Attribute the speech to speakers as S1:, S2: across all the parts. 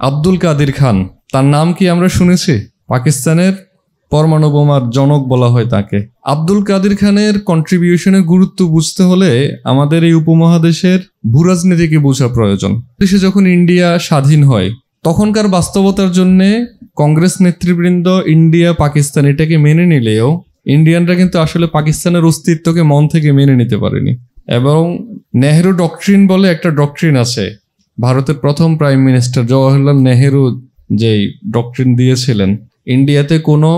S1: আব্দুল কাদির খান, তার নাম কি আমরা শুনেছি? পাকিস্তানের পরমাণু বোমার জনক বলা হয় তাকে। আব্দুল কাদির খানের কন্ট্রিবিউশনের গুরুত্ব বুঝতে হলে আমাদের এই উপমহাদেশের ভূরাজনীতিকে বোঝা প্রয়োজন। দেশে যখন ইন্ডিয়া স্বাধীন হয় তখনকার বাস্তবতার জন্যে কংগ্রেস নেতৃবৃন্দ ইন্ডিয়া পাকিস্তান এটাকে মেনে নিলেও ইন্ডিয়ানরা কিন্তু আসলে পাকিস্তানের অস্তিত্বকে মন থেকে মেনে নিতে পারেনি। এবং নেহেরু ডক্ট্রিন বলে একটা ডক্ট্রিন আছে, ভারতের প্রথম প্রাইম মিনিস্টার জওয়াহরলাল নেহেরু যেই ডক্ট্রিন দিয়েছিলেন, ইন্ডিয়াতে কোনো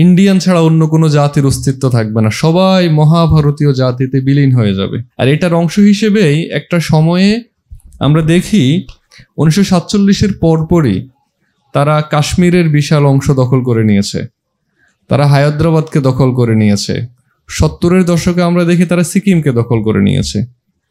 S1: ইন্ডিয়ান ছাড়া অন্য কোনো জাতির অস্তিত্ব থাকবে না, সবাই মহাভারতীয় জাতিতে বিলীন হয়ে যাবে। আর এটার অংশ হিসেবেই একটা সময়ে আমরা দেখি 1947-এর পরপরই তারা কাশ্মীরের বিশাল অংশ দখল করে নিয়েছে, তারা হায়দ্রাবাদকে দখল করে নিয়েছে, 70-এর দশকে আমরা দেখি তারা সিকিমকে দখল করে নিয়েছে।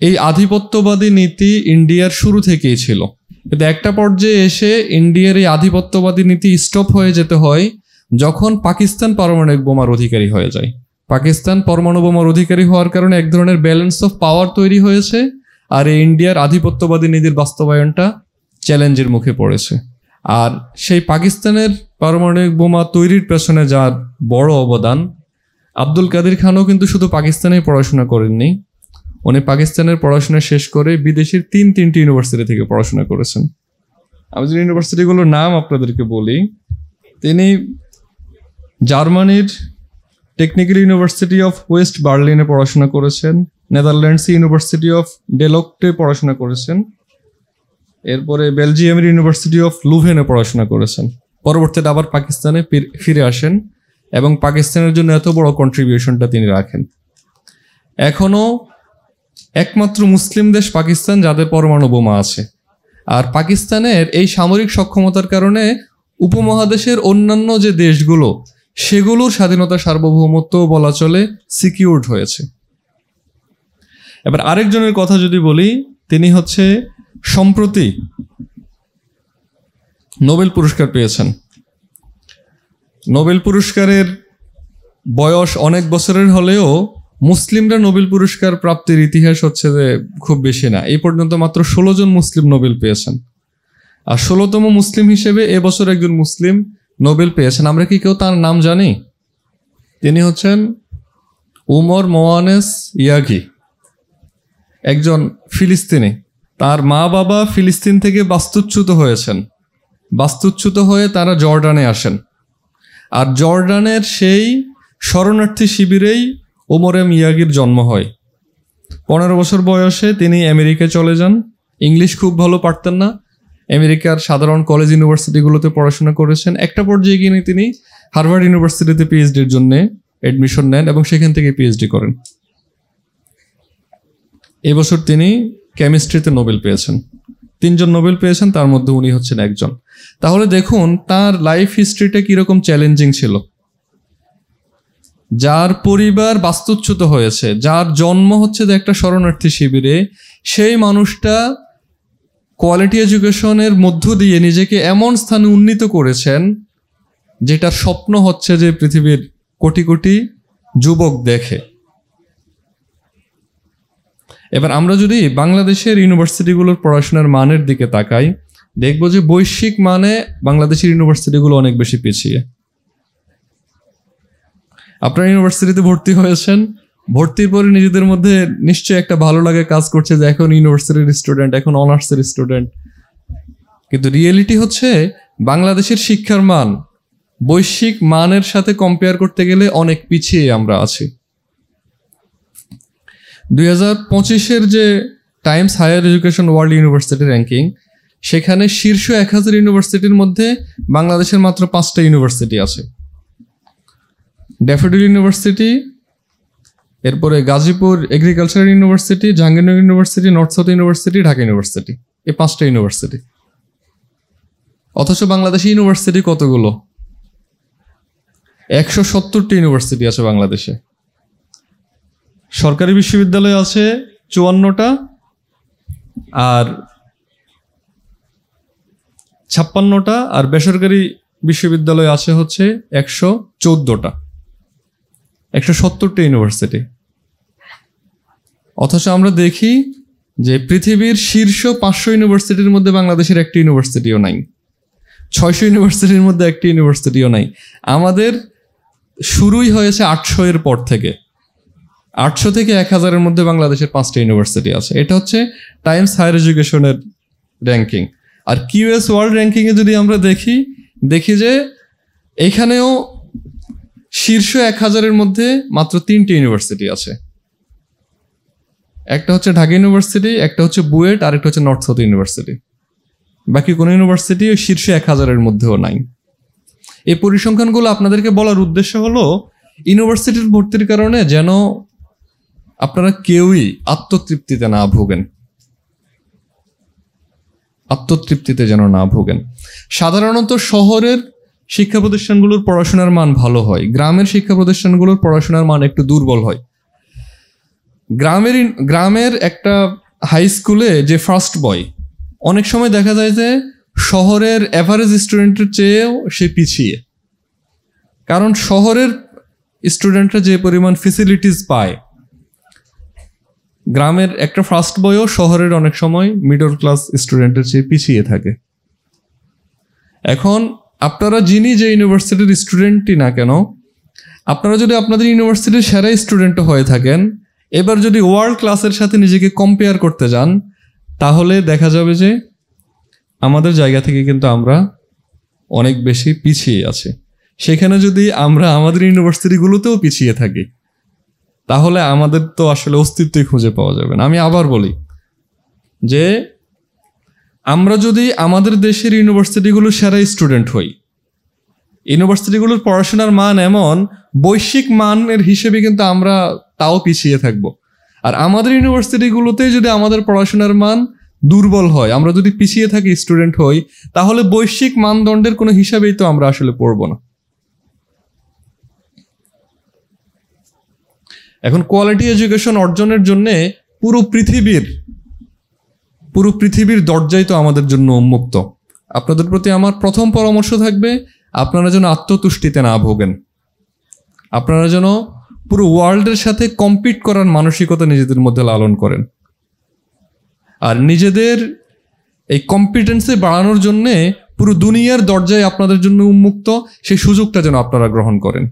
S1: এই আধিপত্যবাদী নীতি ইন্ডিয়ার শুরু থেকেই ছিল, কিন্তু একটা পর্যায়ে এসে ইন্ডিয়ার এই আধিপত্যবাদী নীতি স্টপ হয়ে যেতে হয় যখন পাকিস্তান পারমাণবিক বোমার অধিকারী হয়ে যায়। পাকিস্তান পরমাণু বোমার অধিকারী হওয়ার কারণে এক ধরনের ব্যালেন্স অফ পাওয়ার তৈরি হয়েছে, আর এই ইন্ডিয়ার আধিপত্যবাদী নীতির বাস্তবায়নটা চ্যালেঞ্জের মুখে পড়েছে। আর সেই পাকিস্তানের পারমাণবিক বোমা তৈরির পেছনে যার বড় অবদান, আব্দুল কাদির খানও কিন্তু শুধু পাকিস্তানেই পড়াশোনা করেননি, উনি পাকিস্তানের পড়াশোনা শেষ করে বিদেশের তিনটি ইউনিভার্সিটি থেকে পড়াশোনা করেছেন। আমি যে ইউনিভার্সিটিগুলোর নাম আপনাদেরকে বলি, তিনি জার্মানির টেকনিক্যাল ইউনিভার্সিটি অফ ওয়েস্ট বার্লিনে পড়াশোনা করেছেন, নেদারল্যান্ডস ইউনিভার্সিটি অফ ডেলক্টে পড়াশোনা করেছেন, এরপরে বেলজিয়ামের ইউনিভার্সিটি অফ লুভেনে পড়াশোনা করেছেন। পরবর্তীতে আবার পাকিস্তানে ফিরে আসেন এবং পাকিস্তানের জন্য এত বড় কন্ট্রিবিউশনটা তিনি রাখেন। এখনও একমাত্র মুসলিম দেশ পাকিস্তান যাদের পরমাণু বোমা আছে, আর পাকিস্তানের এই সামরিক সক্ষমতার কারণে উপমহাদেশের অন্যান্য যে দেশগুলো সেগুলোর স্বাধীনতা সার্বভৌমত্ব বলা চলে সিকিউরড হয়েছে। এবার আরেকজনের কথা যদি বলি, তিনি হচ্ছে সম্প্রতি নোবেল পুরস্কার পেয়েছেন। নোবেল পুরস্কারের বয়স অনেক বছরের হলেও মুসলিমরা নোবেল পুরস্কার প্রাপ্তির ইতিহাস হচ্ছে যে খুব বেশি না, এই পর্যন্ত মাত্র 16 জন মুসলিম নোবেল পেয়েছেন। আর 16তম মুসলিম হিসেবে এবছর একজন মুসলিম নোবেল পেয়েছেন। আমরা কি কেউ তার নাম জানি? তিনি হচ্ছেন উমর মোয়ানেস ইয়াঘি, একজন ফিলিস্তিনি। তার মা বাবা ফিলিস্তিন থেকে বাস্তুচ্যুত হয়েছেন, বাস্তুচ্যুত হয়ে তারা জর্ডানে আসেন, আর জর্ডানের সেই শরণার্থী শিবিরেই ওমর ইয়াগির জন্ম হয়। 15 বছর বয়সে তিনি আমেরিকায় চলে যান। ইংলিশ খুব ভালো পারতেন না, আমেরিকার সাধারণ কলেজ ইউনিভার্সিটিগুলোতে পড়াশোনা করেছেন। একটা পর্যায়ে গিয়ে তিনি হার্ভার্ড ইউনিভার্সিটিতে পিএইচডির জন্য অ্যাডমিশন নেন এবং সেখান থেকে পিএইচডি করেন। এবছর তিনি কেমিস্ট্রিতে নোবেল পেয়েছেন। 3 জন নোবেল পেয়েছেন, তার মধ্যে উনি হচ্ছেন একজন। তাহলে দেখুন তার লাইফ হিস্ট্রিটা কিরকম চ্যালেঞ্জিং ছিল। যার পরিবার বাস্তুচ্যুত হয়েছে, যার জন্ম হচ্ছে যে একটা শরণার্থী শিবিরে, সেই মানুষটা কোয়ালিটি এডুকেশনের মধ্য দিয়ে নিজেকে এমন স্থানে উন্নীত করেছেন যেটার স্বপ্ন হচ্ছে যে পৃথিবীর কোটি কোটি যুবক দেখে। এবার আমরা যদি বাংলাদেশের ইউনিভার্সিটিগুলোর পড়াশোনার মানের দিকে তাকাই, দেখব যে বৈশ্বিক মানে বাংলাদেশের ইউনিভার্সিটিগুলো অনেক বেশি পিছিয়ে। আপনারা ইউনিভার্সিটিতে ভর্তি হয়েছেন, ভর্তির পরে নিজেদের মধ্যে নিশ্চয়ই একটা ভালো লাগে কাজ করছে যে এখন ইউনিভার্সিটির স্টুডেন্ট, এখন অনার্সের স্টুডেন্ট, কিন্তু রিয়েলিটি হচ্ছে বাংলাদেশের শিক্ষার মান বৈশ্বিক মানের সাথে কম্পেয়ার করতে গেলে অনেক পিছিয়ে আমরা আছি। 2025-এর যে Times Higher Education World University ranking, সেখানে শীর্ষ 1000 ইউনিভার্সিটির মধ্যে বাংলাদেশের মাত্র 5টা ইউনিভার্সিটি আছে। ড্যাফোডিল ইউনিভার্সিটি, এরপরে Gazipur agricultural university, Jahangirnagar university, north south university, Dhaka university, এই 5টা ইউনিভার্সিটি। অথচ বাংলাদেশে ইউনিভার্সিটি কতগুলো? 170টি ইউনিভার্সিটি আছে বাংলাদেশে। সরকারি বিশ্ববিদ্যালয় আছে 54টা, আর 56টা, আর বেসরকারি বিশ্ববিদ্যালয় আছে হচ্ছে 114টা। 170টা ইউনিভার্সিটি। অথচ আমরা দেখি যে পৃথিবীর শীর্ষ 500 ইউনিভার্সিটির মধ্যে বাংলাদেশের একটি ইউনিভার্সিটিও নাই। 600 ইউনিভার্সিটির মধ্যে একটি ইউনিভার্সিটিও নাই। আমাদের শুরুই হয়েছে 800 এর পর থেকে। 800 থেকে 1000-এর মধ্যে বাংলাদেশের 5টা ইউনিভার্সিটি আছে। এটা হচ্ছে টাইমস হায়ার এডুকেশনের র্যাঙ্কিং। আর কিউএস ওয়ার্ল্ড র্যাঙ্কিংয়ে যদি আমরা দেখি যে এখানেও শীর্ষ 1000-এর মধ্যে মাত্র 3টি ইউনিভার্সিটি আছে। একটা হচ্ছে ঢাকা ইউনিভার্সিটি, একটা হচ্ছে বুয়েট, আর একটা হচ্ছে নর্থ সাউথ ইউনিভার্সিটি। বাকি কোনো ইউনিভার্সিটি শীর্ষ 1000-এর মধ্যেও নাই। এই পরিসংখ্যানগুলো আপনাদেরকে বলার উদ্দেশ্য হলো ইউনিভার্সিটির ভর্তির কারণে যেন আপনারা কেউই আত্মতৃপ্তিতে না ভোগেন, আত্মতৃপ্তিতে যেন না ভোগেন। সাধারণত শহরের শিক্ষা প্রতিষ্ঠানগুলোর পড়াশোনার মান ভালো হয়, গ্রামের শিক্ষা প্রতিষ্ঠানগুলোর পড়াশোনার মান একটু দুর্বল হয়। গ্রামের একটা হাই স্কুলে যে ফার্স্ট বয় অনেক সময় দেখা যায় যে শহরের অ্যাভারেজ স্টুডেন্টের চেয়েও সে পিছিয়ে, কারণ শহরের স্টুডেন্টরা যে পরিমাণ ফেসিলিটিস পায়, গ্রামের একটা ফার্স্ট বয়ও শহরের অনেক সময় মিডল ক্লাস স্টুডেন্টের চেয়ে পিছিয়ে থাকে। এখন আপনারা যিনি যে ইউনিভার্সিটির স্টুডেন্টই না কেন, আপনারা যদি আপনাদের ইউনিভার্সিটির সেরা স্টুডেন্টও হয়ে থাকেন, এবার যদি ওয়ার্ল্ড ক্লাসের সাথে নিজেকে কম্পেয়ার করতে যান, তাহলে দেখা যাবে যে আমাদের জায়গা থেকে কিন্তু আমরা অনেক বেশি পিছিয়ে আছি। সেখানে যদি আমরা আমাদের ইউনিভার্সিটিগুলোতেও পিছিয়ে থাকি, তাহলে আমাদের তো আসলে অস্তিত্বই খুঁজে পাওয়া যাবে না। আমি আবার বলি যে আমরা যদি আমাদের দেশের ইউনিভার্সিটিগুলোর সেরা স্টুডেন্ট হই, ইউনিভার্সিটিগুলোর পড়াশোনার মান এমন বৈশ্বিক মানের হিসেবে কিন্তু আমরা তাও পিছিয়ে থাকবো। আর আমাদের ইউনিভার্সিটিগুলোতে যদি আমাদের পড়াশোনার মান দুর্বল হয়, আমরা যদি পিছিয়ে থাকি স্টুডেন্ট হই, তাহলে বৈশ্বিক মানদণ্ডের কোনো হিসাবেই তো আমরা আসলে পড়বো না। এখন কোয়ালিটি এডুকেশন অর্জনের জন্য পুরো পৃথিবীর দরজাই তো আমাদের জন্য উন্মুক্ত। আপনাদের প্রতি আমার প্রথম পরামর্শ থাকবে, আপনারা যেন আত্মতুষ্টিতে না ভোগেন, আপনারা যেন পুরো ওয়ার্ল্ডের সাথে কম্পিট করার মানসিকতা নিজেদের মধ্যে লালন করেন। আর নিজেদের এই কম্পিটেন্সি বাড়ানোর জন্যে পুরো দুনিয়ার দরজায় আপনাদের জন্য উন্মুক্ত, সেই সুযোগটা যেন আপনারা গ্রহণ করেন।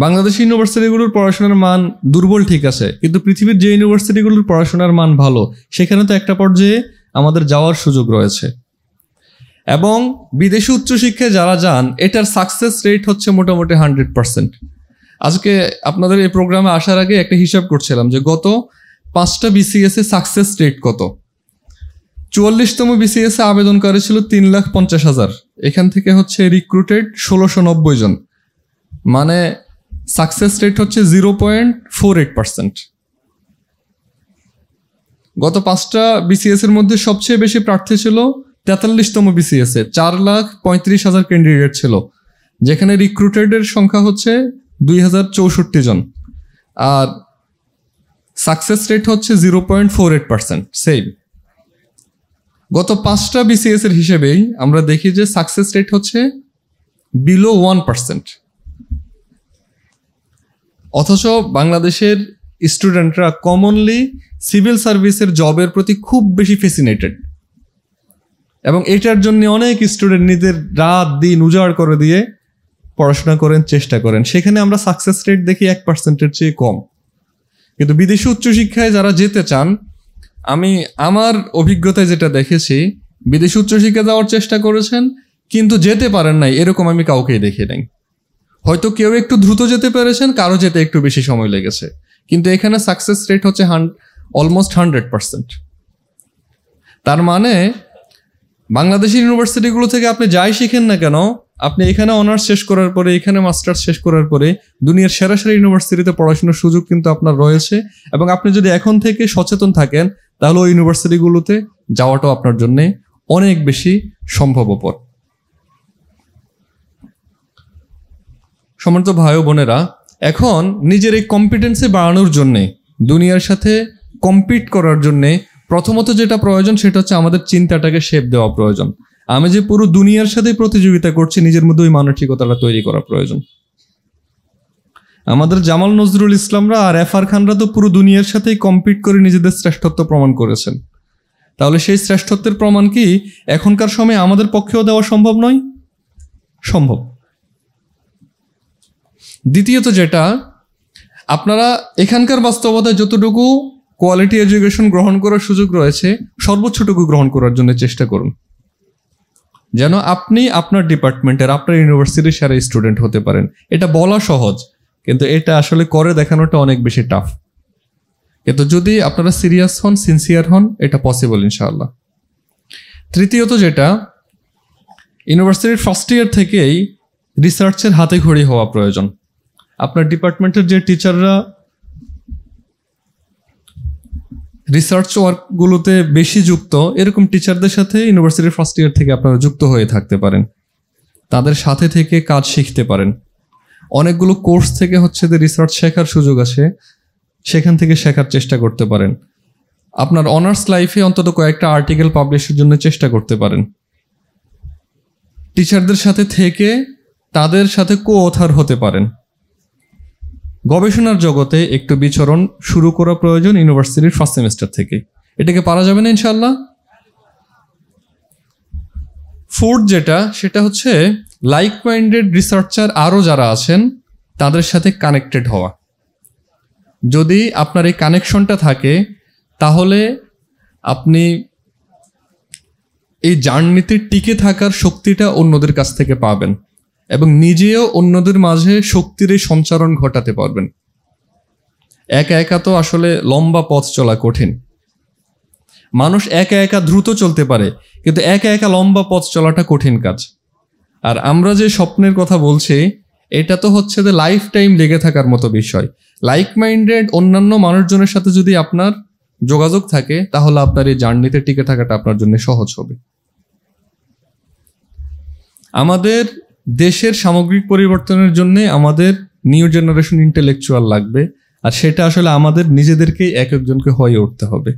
S1: বাংলাদেশি ইউনিভার্সিটিগুলোর পড়াশোনার মান দুর্বল ঠিক আছে, কিন্তু পৃথিবীর যে ইউনিভার্সিটিগুলোর পড়াশোনার মান ভালো, সেখানে তো একটা পর্যায়ে আমাদের যাওয়ার সুযোগ রয়েছে। এবং বিদেশি উচ্চশিক্ষায় যারা যান, এটার সাকসেস রেট হচ্ছে মোটামুটি 100%। আজকে আপনাদের এই প্রোগ্রামে আসার আগে একটা হিসাব করছিলাম যে গত 5টা বিসিএস এ সাকসেস রেট কত। 44তম বিসিএস এ আবেদনকারী ছিল 3,50,000, এখান থেকে হচ্ছে রিক্রুটেড 1690 জন, মানে সাকসেস রেট হচ্ছে 0.48%। গত 5টা বিসিএস এর মধ্যে সবচেয়ে বেশি প্রার্থী ছিল 43তম বিসিএস এ, 4,35,000 ক্যান্ডিডেট ছিল, যেখানে রিক্রুটেডের সংখ্যা হচ্ছে 2064 জন, আর সাকসেস রেট হচ্ছে 0.48%। সেম গত 5টা বিসিএস এর হিসেবেই আমরা দেখি যে সাকসেস রেট হচ্ছে বিলো 1%। অথচ বাংলাদেশের স্টুডেন্টরা কমনলি সিভিল সার্ভিসের জবের প্রতি খুব বেশি ফ্যাসিনেটেড, এবং এটার জন্য অনেক স্টুডেন্ট নিজের রাত দিন উজাড় করে দিয়ে পড়াশোনা করেন, চেষ্টা করেন। সেখানে আমরা সাকসেস রেট দেখি 1%-এর চেয়ে কম। কিন্তু বিদেশি উচ্চশিক্ষায় যারা যেতে চান, আমি আমার অভিজ্ঞতায় যেটা দেখেছি, বিদেশি উচ্চশিক্ষায় যাওয়ার চেষ্টা করেছেন কিন্তু যেতে পারেন নাই, এরকম আমি কাউকেই দেখি নাই। হয়তো কেউ একটু দ্রুত যেতে পেরেছেন, কারো যেতে একটু বেশি সময় লেগেছে, কিন্তু এখানে সাকসেস রেট হচ্ছে অলমোস্ট 100%। তার মানে বাংলাদেশের ইউনিভার্সিটিগুলো থেকে আপনি যাই শিখেন না কেন, আপনি এখানে অনার্স শেষ করার পরে, এখানে মাস্টার্স শেষ করার পরে দুনিয়ার সেরা সেরা ইউনিভার্সিটিতে পড়াশোনার সুযোগ কিন্তু আপনার রয়েছে। এবং আপনি যদি এখন থেকে সচেতন থাকেন, তাহলে ওই ইউনিভার্সিটিগুলোতে যাওয়াটাও আপনার জন্য অনেক বেশি সম্ভবপর। সম্মানিত ভাই ও বোনেরা, এখন নিজের এই কম্পিটেন্সি বাড়ানোর জন্যে, দুনিয়ার সাথে কম্পিট করার জন্যে প্রথমত যেটা প্রয়োজন, সেটা হচ্ছে আমাদের চিন্তাটাকে শেপ দেওয়া প্রয়োজন। আমি যে পুরো দুনিয়ার সাথে প্রতিযোগিতা করছি, নিজের মধ্যে ওই মানসিকতাটা তৈরি করা প্রয়োজন। আমাদের জামাল নজরুল ইসলামরা আর এফআর খানরা তো পুরো দুনিয়ার সাথেই কম্পিট করে নিজেদের শ্রেষ্ঠত্ব প্রমাণ করেছেন। তাহলে সেই শ্রেষ্ঠত্বের প্রমাণ কি এখনকার সময়ে আমাদের পক্ষেও দেওয়া সম্ভব নয়? সম্ভব। দ্বিতীয়ত যেটা, আপনারা এখানকার বাস্তবতায় যতটুকু কোয়ালিটি এডুকেশন গ্রহণ করার সুযোগ রয়েছে সর্বোচ্চটুকু গ্রহণ করার জন্য চেষ্টা করুন, যেন আপনি আপনার ডিপার্টমেন্টের, আপনার ইউনিভার্সিটির সেরা স্টুডেন্ট হতে পারেন। এটা বলা সহজ, কিন্তু এটা আসলে করে দেখানোটা অনেক বেশি টাফ। কিন্তু যদি আপনারা সিরিয়াস হন, সিনসিয়ার হন, এটা পসিবল ইনশাআল্লাহ। তৃতীয়ত যেটা, ইউনিভার্সিটির ফার্স্ট ইয়ার থেকেই রিসার্চের হাতে খড়ি হওয়া প্রয়োজন। আপনার ডিপার্টমেন্টের যে টিচাররা রিসার্চ ওয়ার্কগুলোতে বেশি যুক্ত, এরকম টিচারদের সাথে ইউনিভার্সিটির ফার্স্ট ইয়ার থেকে আপনারা যুক্ত হয়ে থাকতে পারেন, তাদের সাথে থেকে কাজ শিখতে পারেন। অনেকগুলো কোর্স থেকে যে রিসার্চ শেখার সুযোগ আছে, সেখান থেকে শেখার চেষ্টা করতে পারেন। আপনার অনার্স লাইফে অন্তত কয়েকটা আর্টিকেল পাবলিশের জন্য চেষ্টা করতে পারেন। টিচারদের সাথে থেকে তাদের সাথে কো অথার হতে পারেন। গবেষণার জগতে একটু বিচরণ শুরু করা প্রয়োজন ইউনিভার্সিটির ফার্স্ট সেমিস্টার থেকে। এটাকে পারা যাবে না ইনশাআল্লাহ? ফোর্থ যেটা, সেটা লাইক মাইন্ডেড রিসার্চার আরও যারা আছেন তাদের সাথে কানেক্টেড হওয়া। যদি আপনার এই কানেকশনটা থাকে, তাহলে আপনি এই জার্নিতে টিকে থাকার শক্তিটা অন্যদের কাছ থেকে পাবেন এবং নিজেও অন্যদের মাঝে শক্তির এই সঞ্চারণ ঘটাতে পারবেন। একা একা তো আসলে লম্বা পথ চলা কঠিন। মানুষ একা একা দ্রুত চলতে পারে, কিন্তু একা একা লম্বা পথ চলাটা কঠিন কাজ। আর আমরা যে স্বপ্নের কথা বলছি, এটা তো যে লাইফ টাইম লেগে থাকার মতো বিষয়। লাইক মাইন্ডেড অন্যান্য মানুষজনের সাথে যদি আপনার যোগাযোগ থাকে, তাহলে আপনার এই জার্নিতে টিকে থাকাটা আপনার জন্য সহজ হবে। আমাদের দেশের সামগ্রিক পরিবর্তনের জন্য আমাদের নিউ জেনারেশন ইন্টেলেকচুয়াল লাগবে, আর সেটা আসলে আমাদের নিজেদেরকেই এক একজনকে হয়ে উঠতে হবে।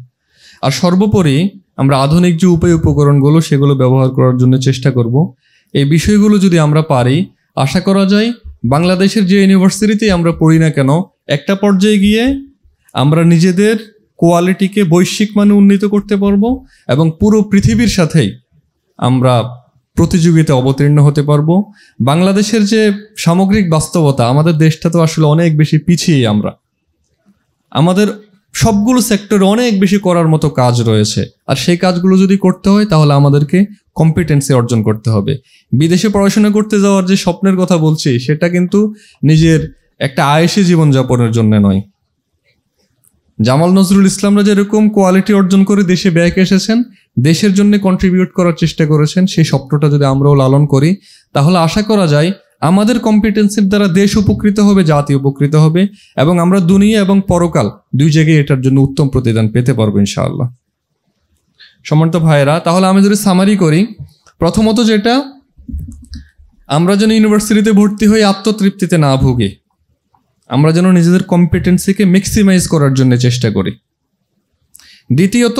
S1: আর সর্বোপরি আমরা আধুনিক যে উপকরণগুলো, সেগুলো ব্যবহার করার জন্য চেষ্টা করব। এই বিষয়গুলো যদি আমরা পারি, আশা করা যায় বাংলাদেশের যে ইউনিভার্সিটিতেই আমরা পড়ি না কেন, একটা পর্যায়ে গিয়ে আমরা নিজেদের কোয়ালিটিকে বৈশ্বিক মানে উন্নীত করতে পারবো এবং পুরো পৃথিবীর সাথেই আমরা প্রতিযোগিতায় অবতীর্ণ হতে পারবো। বাংলাদেশের যে সামগ্রিক বাস্তবতা, আমাদের দেশটা তো আসলে অনেক বেশি পিছিয়ে। আমাদের সবগুলো সেক্টরে অনেক বেশি করার মতো কাজ রয়েছে, আর সেই কাজগুলো যদি করতে হয় তাহলে আমাদেরকে কম্পিটেন্সি অর্জন করতে হবে। বিদেশে পড়াশোনা করতে যাওয়ার যে স্বপ্নের কথা বলছি, সেটা কিন্তু নিজের একটা আয়েশি জীবনযাপনের জন্য নয়। জামাল নজরুল ইসলামরা যেরকম কোয়ালিটি অর্জন করে দেশে ব্যাক এসেছেন, দেশের জন্য কন্ট্রিবিউট করার চেষ্টা করেছেন, সেই স্বপ্নটা যদি আমরাও লালন করি, তাহলে আশা করা যায় আমাদের কম্পিটেন্সির দ্বারা দেশ উপকৃত হবে, জাতি উপকৃত হবে এবং আমরা দুনিয়া এবং পরকাল দুই জায়গায় এটার জন্য উত্তম প্রতিদান পেতে পারবো ইনশাআল্লাহ। সম্মানিত ভাইয়েরা, তাহলে আমি যদি সামারি করি, প্রথমত যেটা, আমরা যেন ইউনিভার্সিটিতে ভর্তি হয়ে আত্মতৃপ্তিতে না ভুগি, আমরা যেন নিজেদের কম্পিটেন্সিকে ম্যাক্সিমাইজ করার জন্য চেষ্টা করি। দ্বিতীয়ত,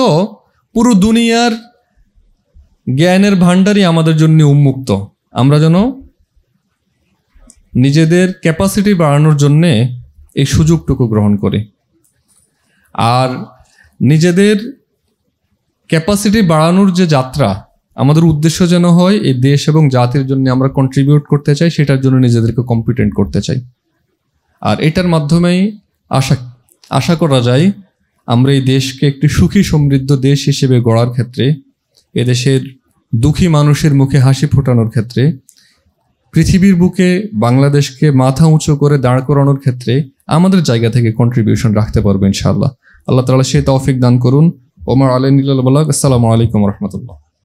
S1: পুরো দুনিয়ার জ্ঞানের ভাণ্ডারই আমাদের জন্য উন্মুক্ত, আমরা যেন নিজেদের ক্যাপাসিটি বাড়ানোর জন্যে এই সুযোগটুকু গ্রহণ করি। আর নিজেদের ক্যাপাসিটি বাড়ানোর যে যাত্রা, আমাদের উদ্দেশ্য যেন হয় এই দেশ এবং জাতির জন্য আমরা কন্ট্রিবিউট করতে চাই, সেটার জন্য নিজেদেরকে কম্পিটেন্ট করতে চাই। আর এটার মাধ্যমেই আশা করা যায় আমরা এই দেশকে একটি সুখী সমৃদ্ধ দেশ হিসেবে গড়ার ক্ষেত্রে, এদেশের দুঃখী মানুষের মুখে হাসি ফোটানোর ক্ষেত্রে, পৃথিবীর বুকে বাংলাদেশকে মাথা উঁচু করে দাঁড় করানোর ক্ষেত্রে আমাদের জায়গা থেকে কন্ট্রিবিউশন রাখতে পারবো ইনশাআল্লাহ। আল্লাহ তাআলা সেই তৌফিক দান করুন। ওমর আলাইহিল বালাগ। আসসালামু আলাইকুম ওয়া রাহমাতুল্লাহ।